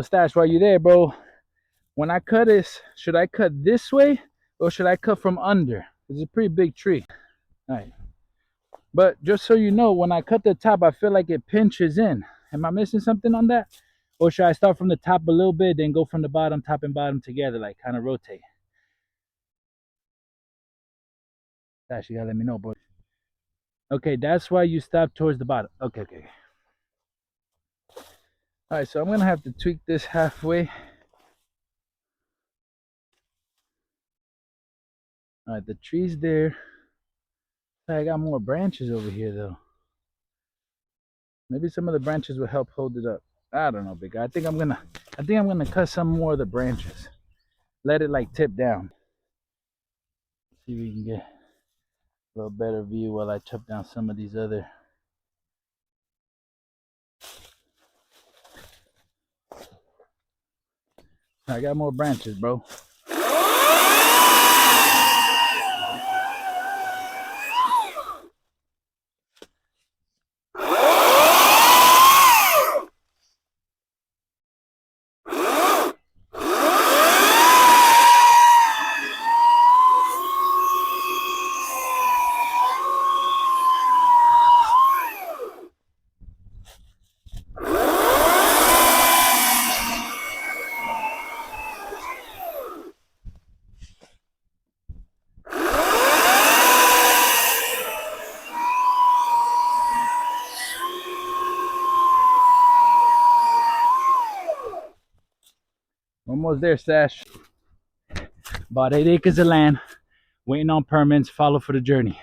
Stash, while you there, bro, when I cut this, should I cut this way or should I cut from under? It's a pretty big tree. All right. But just so you know, when I cut the top, I feel like it pinches in. Am I missing something on that? Or should I start from the top a little bit, then go from the bottom, top and bottom together, like kind of rotate? Stash, you gotta let me know, bro. Okay, that's why you stop towards the bottom. Okay, okay. All right, so I'm gonna have to tweak this halfway. All right, the tree's there. I got more branches over here though. Maybe some of the branches will help hold it up. I don't know, big guy. I think I'm gonna cut some more of the branches. Let it like tip down. See if we can get a little better view while I chop down some of these other. I got more branches, bro. Almost there, Stash. About 8 acres of land, waiting on permits. Follow for the journey.